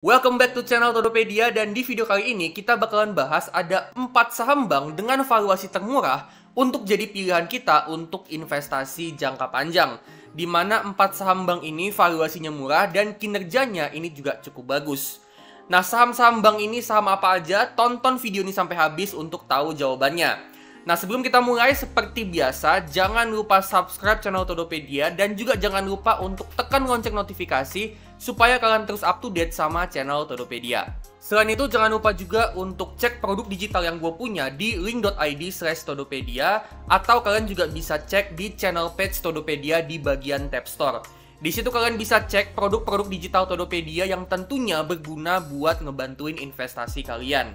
Welcome back to channel Todopedia, dan di video kali ini kita bakalan bahas ada 4 saham bank dengan valuasi termurah untuk jadi pilihan kita untuk investasi jangka panjang. Di mana 4 saham bank ini valuasinya murah dan kinerjanya ini juga cukup bagus. Nah, saham-saham bank ini saham apa aja? Tonton video ini sampai habis untuk tahu jawabannya. Nah, sebelum kita mulai, seperti biasa, jangan lupa subscribe channel Todopedia dan juga jangan lupa untuk tekan lonceng notifikasi supaya kalian terus up to date sama channel Todopedia. Selain itu, jangan lupa juga untuk cek produk digital yang gue punya di link.id/Todopedia, atau kalian juga bisa cek di channel page Todopedia di bagian tab store. Di situ kalian bisa cek produk-produk digital Todopedia yang tentunya berguna buat ngebantuin investasi kalian.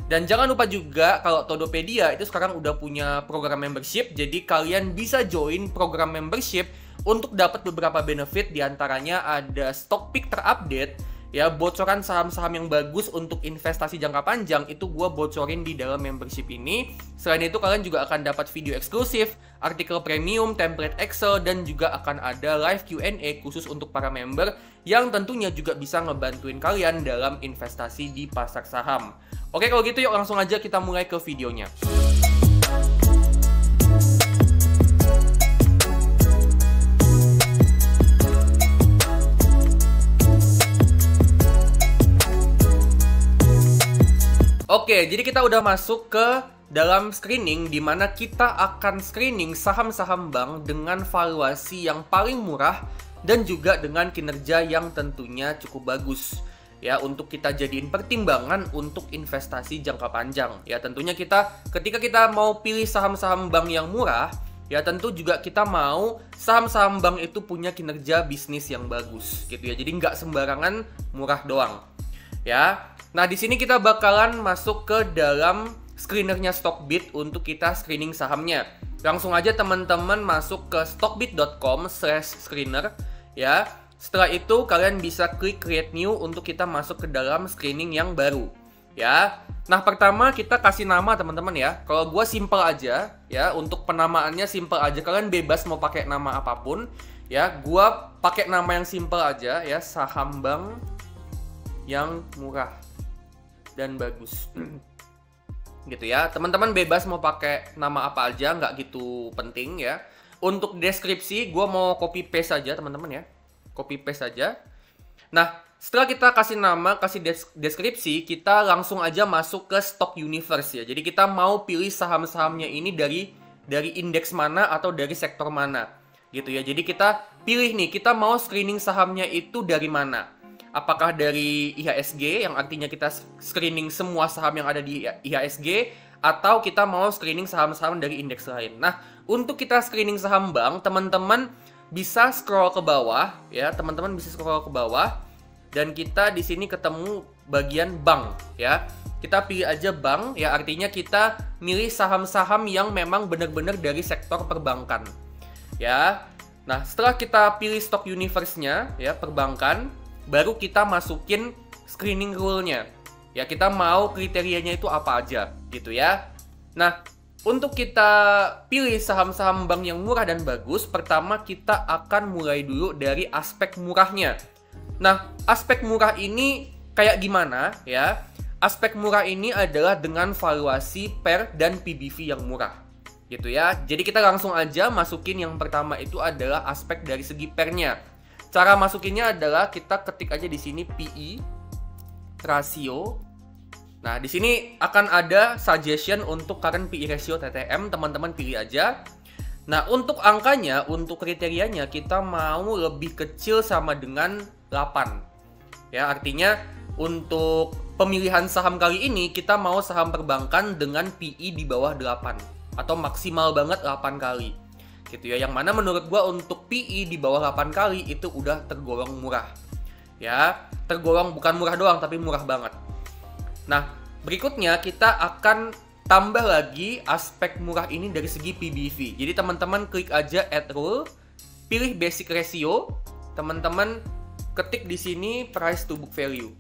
Dan jangan lupa juga kalau Todopedia itu sekarang udah punya program membership, jadi kalian bisa join program membership untuk dapat beberapa benefit, diantaranya ada stock pick terupdate, ya, bocoran saham-saham yang bagus untuk investasi jangka panjang itu gue bocorin di dalam membership ini. Selain itu kalian juga akan dapat video eksklusif, artikel premium, template Excel, dan juga akan ada live Q&A khusus untuk para member yang tentunya juga bisa ngebantuin kalian dalam investasi di pasar saham. Oke, kalau gitu yuk langsung aja kita mulai ke videonya. Oke, jadi kita udah masuk ke dalam screening, di mana kita akan screening saham-saham bank dengan valuasi yang paling murah dan juga dengan kinerja yang tentunya cukup bagus. Ya, untuk kita jadiin pertimbangan untuk investasi jangka panjang. Ya, tentunya ketika kita mau pilih saham-saham bank yang murah, ya tentu juga kita mau saham-saham bank itu punya kinerja bisnis yang bagus, gitu ya. Jadi nggak sembarangan murah doang. Ya. Nah, di sini kita bakalan masuk ke dalam screenernya Stockbit untuk kita screening sahamnya. Langsung aja teman-teman masuk ke stockbit.com/screener, ya. Setelah itu kalian bisa klik create new untuk kita masuk ke dalam screening yang baru, ya. Nah, pertama kita kasih nama teman-teman ya. Kalau gue simple aja ya, untuk penamaannya simple aja. Kalian bebas mau pakai nama apapun ya. Gue pakai nama yang simple aja ya, saham bank yang murah dan bagus. Gitu ya. Teman-teman bebas mau pakai nama apa aja, nggak gitu penting ya. Untuk deskripsi gue mau copy paste aja teman-teman ya. Copy paste saja. Nah, setelah kita kasih nama, kasih deskripsi, kita langsung aja masuk ke stock universe ya. Jadi kita mau pilih saham-sahamnya ini dari indeks mana atau dari sektor mana, gitu ya. Jadi kita pilih nih, kita mau screening sahamnya itu dari mana? Apakah dari IHSG, yang artinya kita screening semua saham yang ada di IHSG, atau kita mau screening saham-saham dari indeks lain. Nah, untuk kita screening saham bank, teman-teman bisa scroll ke bawah ya, teman-teman bisa scroll ke bawah dan kita di sini ketemu bagian bank ya. Kita pilih aja bank ya, artinya kita milih saham-saham yang memang benar-benar dari sektor perbankan. Ya. Nah, setelah kita pilih stock universe-nya ya, perbankan, baru kita masukin screening rule-nya. Ya, kita mau kriterianya itu apa aja gitu ya. Nah, untuk kita pilih saham-saham bank yang murah dan bagus, pertama kita akan mulai dulu dari aspek murahnya. Nah, aspek murah ini kayak gimana ya? Aspek murah ini adalah dengan valuasi PER dan PBV yang murah. Gitu ya. Jadi kita langsung aja masukin yang pertama itu adalah aspek dari segi PER-nya. Cara masukinnya adalah kita ketik aja di sini PE rasio. Nah, di sini akan ada suggestion untuk current PE ratio TTM, teman-teman pilih aja. Nah, untuk angkanya, untuk kriterianya kita mau lebih kecil sama dengan 8. Ya, artinya untuk pemilihan saham kali ini kita mau saham perbankan dengan PE di bawah 8 atau maksimal banget 8 kali. Gitu ya. Yang mana menurut gua untuk PE di bawah 8 kali itu udah tergolong murah. Ya, tergolong bukan murah doang tapi murah banget. Nah, berikutnya kita akan tambah lagi aspek murah ini dari segi PBV. Jadi teman-teman klik aja add rule, pilih basic ratio, teman-teman ketik di sini price to book value.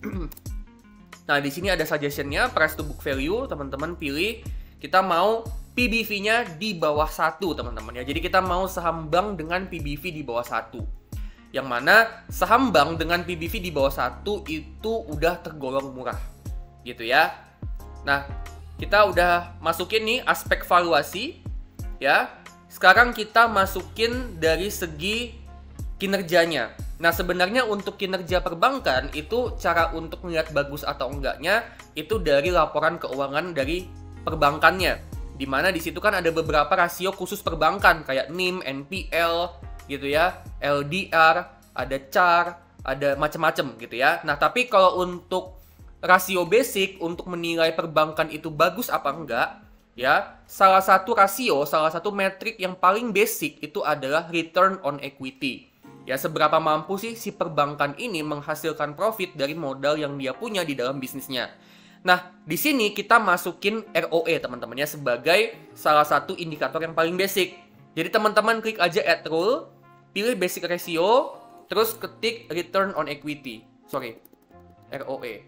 Nah, di sini ada suggestionnya price to book value, teman-teman pilih kita mau PBV-nya di bawah 1, teman-teman ya. Jadi kita mau saham bank dengan PBV di bawah 1. Yang mana saham bank dengan PBV di bawah 1 itu udah tergolong murah. Gitu ya. Nah, kita udah masukin nih aspek valuasi ya. Sekarang kita masukin dari segi kinerjanya. Nah, sebenarnya untuk kinerja perbankan itu cara untuk melihat bagus atau enggaknya itu dari laporan keuangan dari perbankannya. Dimana di situ kan ada beberapa rasio khusus perbankan kayak NIM, NPL gitu ya, LDR, ada CAR, ada macam-macam gitu ya. Nah, tapi kalau untuk rasio basic untuk menilai perbankan itu bagus apa enggak, ya, salah satu metrik yang paling basic itu adalah return on equity. Ya, seberapa mampu sih si perbankan ini menghasilkan profit dari modal yang dia punya di dalam bisnisnya. Nah, di sini kita masukin ROE teman-teman ya sebagai salah satu indikator yang paling basic. Jadi teman-teman klik aja add rule, pilih basic ratio, terus ketik return on equity. Sorry, ROE.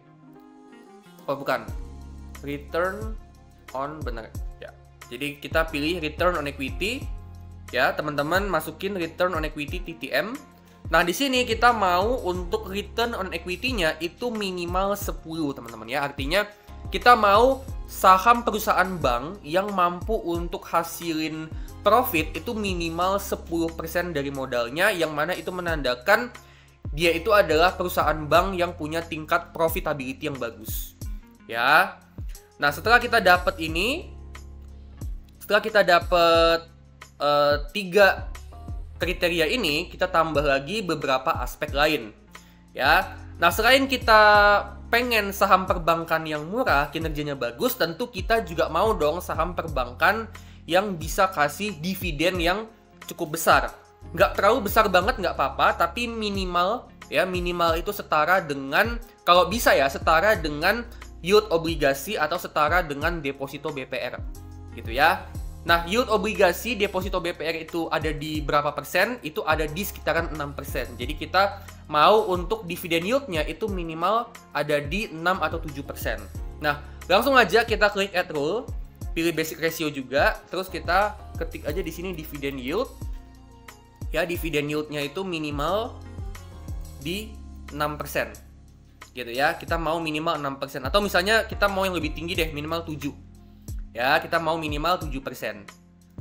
Oh bukan, return on, benar ya. Jadi kita pilih return on equity. Ya, teman-teman masukin return on equity TTM. Nah, di sini kita mau untuk return on equity-nya itu minimal 10, teman-teman ya. Artinya kita mau saham perusahaan bank yang mampu untuk hasilin profit itu minimal 10% dari modalnya, yang mana itu menandakan dia itu adalah perusahaan bank yang punya tingkat profitability yang bagus. Ya. Nah, setelah kita dapat ini, setelah kita dapat 3 kriteria ini, kita tambah lagi beberapa aspek lain ya. Nah, selain kita pengen saham perbankan yang murah, kinerjanya bagus, tentu kita juga mau dong saham perbankan yang bisa kasih dividen yang cukup besar. Nggak terlalu besar banget nggak apa-apa, tapi minimal ya, minimal itu setara dengan, kalau bisa ya, setara dengan yield obligasi atau setara dengan deposito BPR gitu ya. Nah, yield obligasi deposito BPR itu ada di berapa persen? Itu ada di sekitaran 6%. Jadi kita mau untuk dividen yieldnya itu minimal ada di 6 atau 7%. Nah, langsung aja kita klik add rule, pilih basic ratio juga, terus kita ketik aja di sini dividen yield. Ya, dividen yieldnya itu minimal di 6%. Gitu ya, kita mau minimal 6%. Atau misalnya kita mau yang lebih tinggi deh, minimal 7%. Ya, kita mau minimal 7%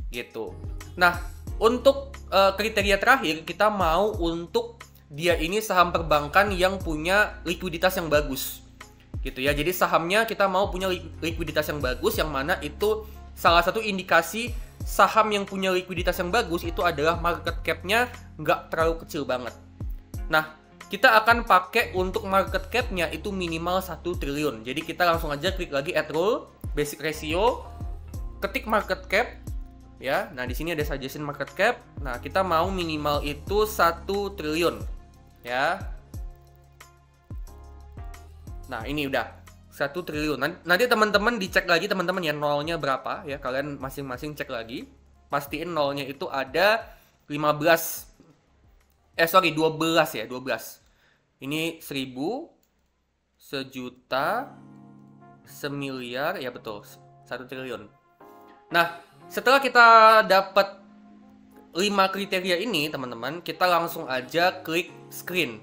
gitu. Nah, untuk kriteria terakhir kita mau untuk dia ini saham perbankan yang punya likuiditas yang bagus gitu ya. Jadi sahamnya kita mau punya likuiditas yang bagus, yang mana itu salah satu indikasi saham yang punya likuiditas yang bagus itu adalah market cap-nya nggak terlalu kecil banget. Nah, kita akan pakai untuk market cap-nya itu minimal 1 triliun. Jadi kita langsung aja klik lagi add rule, basic ratio, ketik market cap ya. Nah, di sini ada suggestion market cap. Nah, kita mau minimal itu 1 triliun ya. Nah, ini udah 1 triliun. Nanti teman-teman dicek lagi teman-teman ya, nolnya berapa ya. Kalian masing-masing cek lagi. Pastiin nolnya itu ada 12 ya, 12. Ini 1000, sejuta, semiliar, ya betul, 1 triliun. Nah, setelah kita dapat 5 kriteria ini, teman-teman, kita langsung aja klik screen.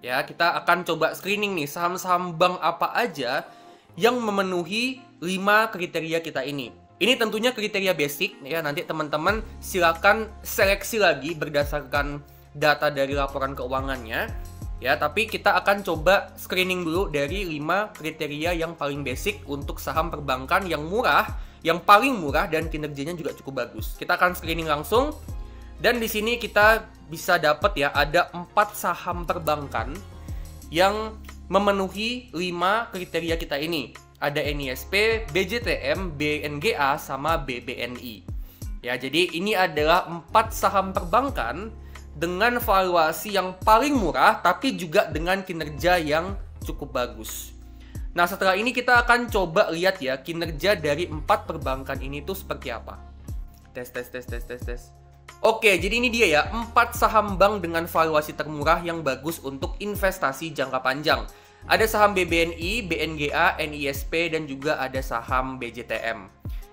Ya, kita akan coba screening nih saham-saham bank apa aja yang memenuhi 5 kriteria kita ini. Ini tentunya kriteria basic ya, nanti teman-teman silakan seleksi lagi berdasarkan data dari laporan keuangannya. Ya, tapi kita akan coba screening dulu dari 5 kriteria yang paling basic untuk saham perbankan yang murah, yang paling murah dan kinerjanya juga cukup bagus. Kita akan screening langsung. Dan di sini kita bisa dapat ya, ada 4 saham perbankan yang memenuhi 5 kriteria kita ini. Ada NISP, BJTM, BNGA, sama BBNI. Ya, jadi ini adalah 4 saham perbankan dengan valuasi yang paling murah, tapi juga dengan kinerja yang cukup bagus. Nah, setelah ini kita akan coba lihat ya, kinerja dari 4 perbankan ini tuh seperti apa. Tes. Oke, jadi ini dia ya, 4 saham bank dengan valuasi termurah yang bagus untuk investasi jangka panjang. Ada saham BBNI, BNGA, NISP, dan juga ada saham BJTM.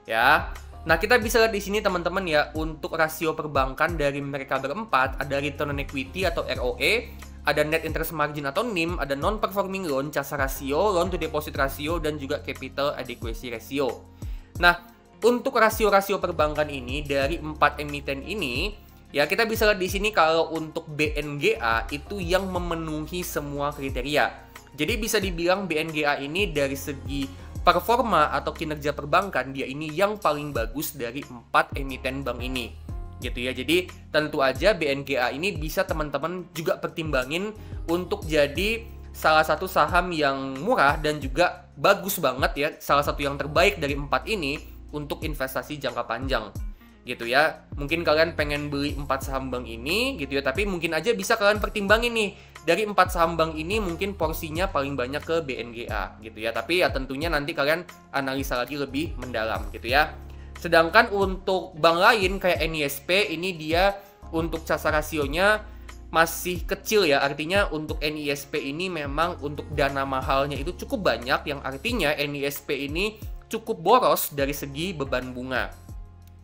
Ya. Nah, kita bisa lihat di sini teman-teman ya, untuk rasio perbankan dari mereka berempat, ada return on equity atau ROE, ada net interest margin atau NIM, ada non-performing loan, CASA ratio, loan to deposit ratio, dan juga capital adequacy ratio. Nah, untuk rasio-rasio perbankan ini dari 4 emiten ini, ya kita bisa lihat di sini kalau untuk BNGA itu yang memenuhi semua kriteria. Jadi bisa dibilang BNGA ini dari segi performa atau kinerja perbankan, dia ini yang paling bagus dari 4 emiten bank ini, gitu ya. Jadi tentu aja BNGA ini bisa teman-teman juga pertimbangin untuk jadi salah satu saham yang murah dan juga bagus banget ya, salah satu yang terbaik dari 4 ini untuk investasi jangka panjang, gitu ya. Mungkin kalian pengen beli 4 saham bank ini gitu ya, tapi mungkin aja bisa kalian pertimbangin nih, dari 4 saham bank ini mungkin porsinya paling banyak ke BNGA gitu ya. Tapi ya tentunya nanti kalian analisa lagi lebih mendalam gitu ya. Sedangkan untuk bank lain kayak NISP ini dia untuk CASA rasionya masih kecil ya. Artinya untuk NISP ini memang untuk dana mahalnya itu cukup banyak, yang artinya NISP ini cukup boros dari segi beban bunga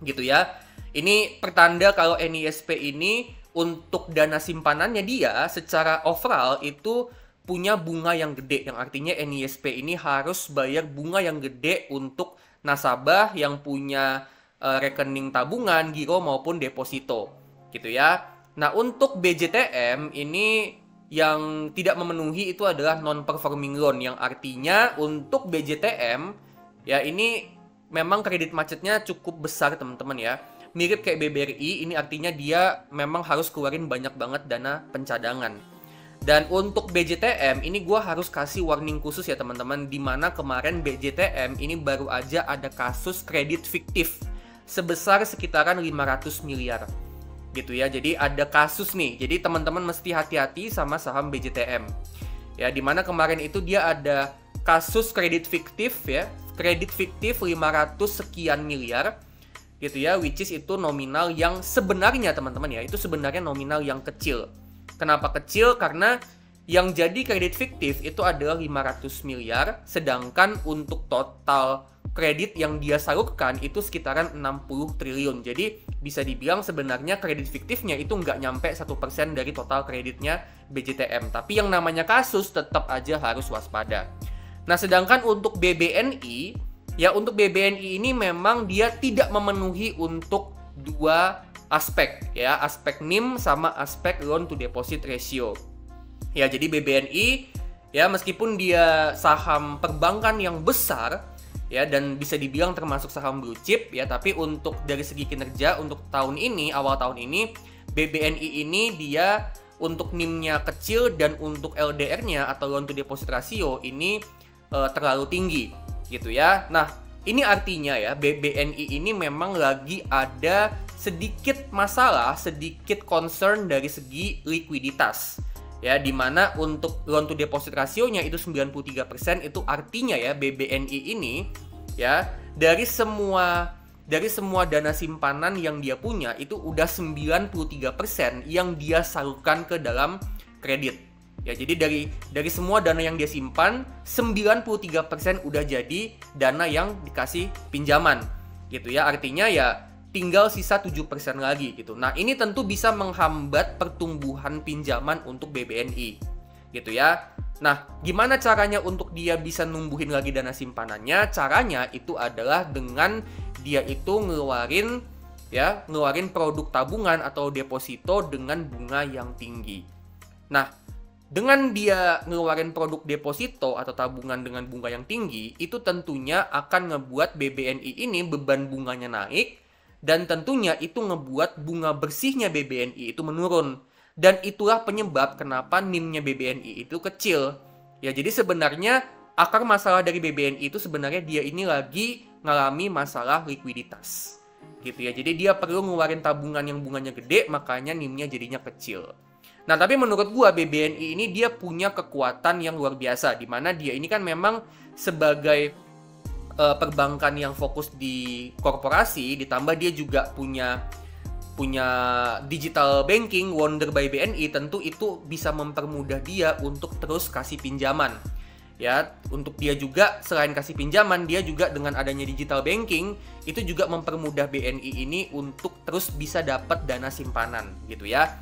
gitu ya. Ini pertanda kalau NISP ini untuk dana simpanannya dia secara overall itu punya bunga yang gede, yang artinya NISP ini harus bayar bunga yang gede untuk nasabah yang punya rekening tabungan, giro maupun deposito gitu ya. Nah, untuk BJTM ini yang tidak memenuhi itu adalah non-performing loan, yang artinya untuk BJTM ya ini memang kredit macetnya cukup besar teman-teman ya. Mirip kayak BBRI, ini artinya dia memang harus keluarin banyak banget dana pencadangan. Dan untuk BJTM, ini gue harus kasih warning khusus ya teman-teman, dimana kemarin BJTM ini baru aja ada kasus kredit fiktif sebesar sekitaran 500 miliar. Gitu ya, jadi ada kasus nih, jadi teman-teman mesti hati-hati sama saham BJTM. Ya, dimana kemarin itu dia ada kasus kredit fiktif ya, kredit fiktif 500 sekian miliar. Gitu ya, which is itu nominal yang sebenarnya teman-teman ya, itu sebenarnya nominal yang kecil. Kenapa kecil? Karena yang jadi kredit fiktif itu adalah 500 miliar, sedangkan untuk total kredit yang dia salurkan itu sekitaran 60 triliun. Jadi bisa dibilang sebenarnya kredit fiktifnya itu nggak nyampe 1% dari total kreditnya BJTM. Tapi yang namanya kasus tetap aja harus waspada. Nah, sedangkan untuk BBNI, ya untuk BBNI ini memang dia tidak memenuhi untuk dua aspek ya, aspek NIM sama aspek loan to deposit ratio. Ya, jadi BBNI ya meskipun dia saham perbankan yang besar ya dan bisa dibilang termasuk saham blue chip ya, tapi untuk dari segi kinerja untuk tahun ini, awal tahun ini, BBNI ini dia untuk NIM-nya kecil dan untuk LDR-nya atau loan to deposit ratio ini terlalu tinggi gitu ya. Nah, ini artinya ya BBNI ini memang lagi ada sedikit masalah, sedikit concern dari segi likuiditas. Ya, dimana untuk loan to deposit rasionya itu 93%, itu artinya ya BBNI ini ya dari semua dana simpanan yang dia punya itu udah 93% yang dia salurkan ke dalam kredit. Ya, jadi dari semua dana yang dia simpan, 93% udah jadi dana yang dikasih pinjaman. Gitu ya, artinya ya tinggal sisa 7% lagi gitu. Nah, ini tentu bisa menghambat pertumbuhan pinjaman untuk BBNI. Gitu ya. Nah, gimana caranya untuk dia bisa numbuhin lagi dana simpanannya? Caranya itu adalah dengan dia itu ngeluarin produk tabungan atau deposito dengan bunga yang tinggi. Nah, dengan dia ngeluarin produk deposito atau tabungan dengan bunga yang tinggi, itu tentunya akan ngebuat BBNI ini beban bunganya naik, dan tentunya itu ngebuat bunga bersihnya BBNI itu menurun. Dan itulah penyebab kenapa NIM-nya BBNI itu kecil. Ya, jadi sebenarnya akar masalah dari BBNI itu sebenarnya dia ini lagi ngalami masalah likuiditas. Gitu ya, jadi dia perlu ngeluarin tabungan yang bunganya gede, makanya NIM-nya jadinya kecil. Nah, tapi menurut gua BBNI ini dia punya kekuatan yang luar biasa, di mana dia ini kan memang sebagai perbankan yang fokus di korporasi, ditambah dia juga punya digital banking Wonder by BNI, tentu itu bisa mempermudah dia untuk terus kasih pinjaman. Ya, untuk dia juga selain kasih pinjaman, dia juga dengan adanya digital banking itu juga mempermudah BNI ini untuk terus bisa dapat dana simpanan gitu ya.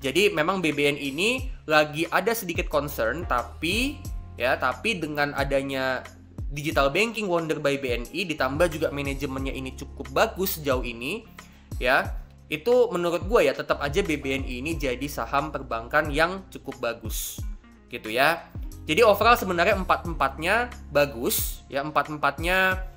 Jadi memang BBN ini lagi ada sedikit concern, tapi dengan adanya digital banking Wonder by BNI ditambah juga manajemennya ini cukup bagus sejauh ini ya. Itu menurut gue ya tetap aja BBNI ini jadi saham perbankan yang cukup bagus gitu ya. Jadi overall sebenarnya empat-empatnya bagus ya, empat-empatnya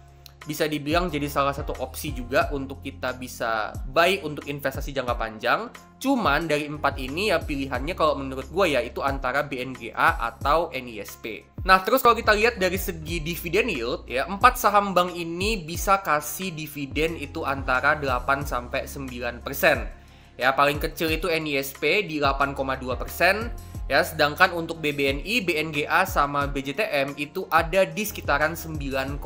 bisa dibilang jadi salah satu opsi juga untuk kita bisa buy untuk investasi jangka panjang. Cuman dari empat ini ya pilihannya kalau menurut gue ya itu antara BNGA atau NISP. Nah terus kalau kita lihat dari segi dividen yield ya, empat saham bank ini bisa kasih dividen itu antara 8-9%. Ya paling kecil itu NISP di 8,2%. Ya, sedangkan untuk BBNI, BNGA, sama BJTM itu ada di sekitaran 9,1%.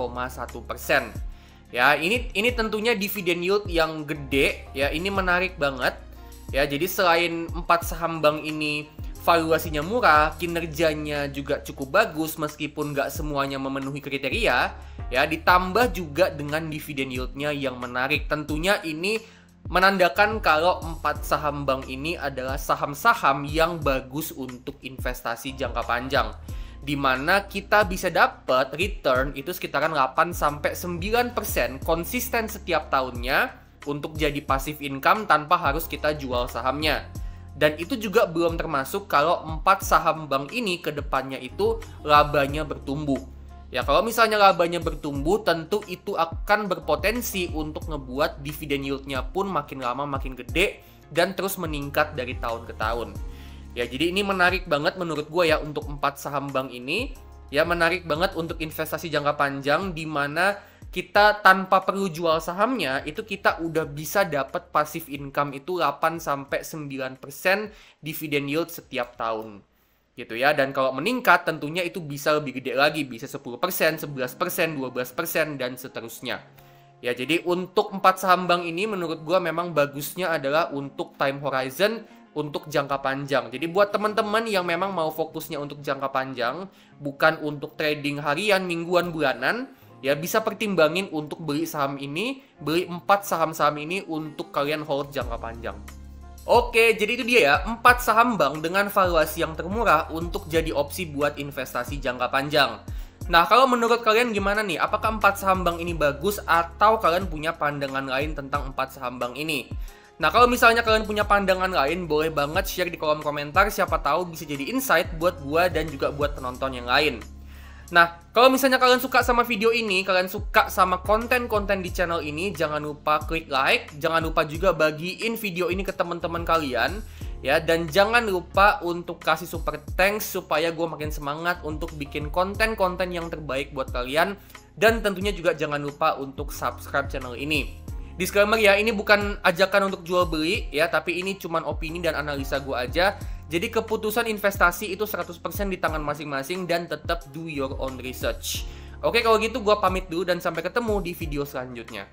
Ya, ini tentunya dividen yield yang gede, ya ini menarik banget. Ya, jadi selain 4 saham bank ini valuasinya murah, kinerjanya juga cukup bagus meskipun nggak semuanya memenuhi kriteria, ya ditambah juga dengan dividen yieldnya yang menarik. Tentunya ini menandakan kalau 4 saham bank ini adalah saham-saham yang bagus untuk investasi jangka panjang, di mana kita bisa dapat return itu sekitaran 8-9% konsisten setiap tahunnya untuk jadi passive income tanpa harus kita jual sahamnya. Dan itu juga belum termasuk kalau 4 saham bank ini ke depannya itu labanya bertumbuh. Ya kalau misalnya labanya bertumbuh, tentu itu akan berpotensi untuk ngebuat dividen yieldnya pun makin lama makin gede dan terus meningkat dari tahun ke tahun. Ya jadi ini menarik banget menurut gue ya untuk 4 saham bank ini. Ya menarik banget untuk investasi jangka panjang di mana kita tanpa perlu jual sahamnya itu kita udah bisa dapat passive income itu 8-9% dividen yield setiap tahun. Gitu ya, dan kalau meningkat tentunya itu bisa lebih gede lagi, bisa 10%, 11%, 12%, dan seterusnya. Ya, jadi untuk 4 saham bank ini menurut gua memang bagusnya adalah untuk time horizon, untuk jangka panjang. Jadi buat teman-teman yang memang mau fokusnya untuk jangka panjang, bukan untuk trading harian, mingguan, bulanan, ya bisa pertimbangin untuk beli saham ini, beli 4 saham-saham ini untuk kalian hold jangka panjang. Oke, jadi itu dia ya, 4 saham bank dengan valuasi yang termurah untuk jadi opsi buat investasi jangka panjang. Nah, kalau menurut kalian gimana nih? Apakah 4 saham bank ini bagus atau kalian punya pandangan lain tentang 4 saham bank ini? Nah, kalau misalnya kalian punya pandangan lain, boleh banget share di kolom komentar, siapa tahu bisa jadi insight buat gua dan juga buat penonton yang lain. Nah, kalau misalnya kalian suka sama video ini, kalian suka sama konten-konten di channel ini, jangan lupa klik like, jangan lupa juga bagiin video ini ke teman-teman kalian, ya, dan jangan lupa untuk kasih super thanks supaya gue makin semangat untuk bikin konten-konten yang terbaik buat kalian, dan tentunya juga jangan lupa untuk subscribe channel ini. Disclaimer ya, ini bukan ajakan untuk jual beli ya, tapi ini cuman opini dan analisa gue aja. Jadi keputusan investasi itu 100% di tangan masing-masing dan tetap do your own research. Oke, kalau gitu gue pamit dulu dan sampai ketemu di video selanjutnya.